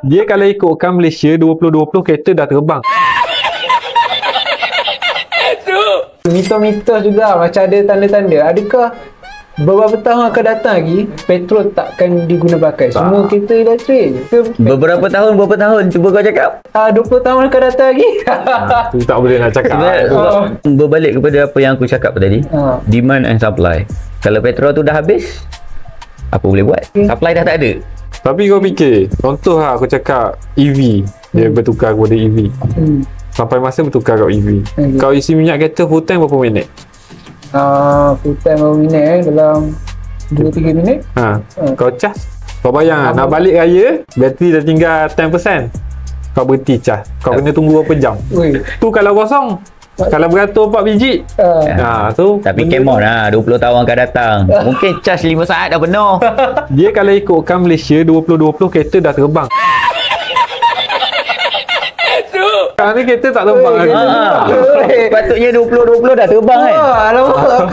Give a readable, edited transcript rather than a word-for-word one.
Dia kalau ikutkan Malaysia 2020 kereta dah terbang. Mitos-mitos juga macam ada tanda-tanda. Adakah beberapa tahun akan datang lagi petrol takkan diguna pakai? Semua kereta elektrik ke? Berapa tahun cuba kau cakap? 20 tahun akan datang lagi. Tu tak boleh nak cakap. Berbalik kepada apa yang aku cakap tadi, demand and supply. Kalau petrol tu dah habis, apa boleh buat? Supply dah tak ada. Tapi kau fikir, contoh lah aku cakap EV, dia bertukar kepada EV. Sampai masa bertukar kat EV. Kau isi minyak kereta full tank berapa minit? Full time berapa minit dalam 2-3 minit. Kau cas. Kau bayang nak balik raya, bateri dah tinggal 10%. Kau berhenti cas. Kau kena tunggu berapa jam? Tu kalau kosong. Kalau beratur 4 biji. Tu. Tapi come on lah, 20 tahun akan datang. Mungkin charge 5 saat dah penuh. Dia kalau ikutkan Malaysia 2020 kereta dah terbang. Sekarang ni kereta tak terbang lagi. Patutnya 2020 dah terbang kan. Alamak.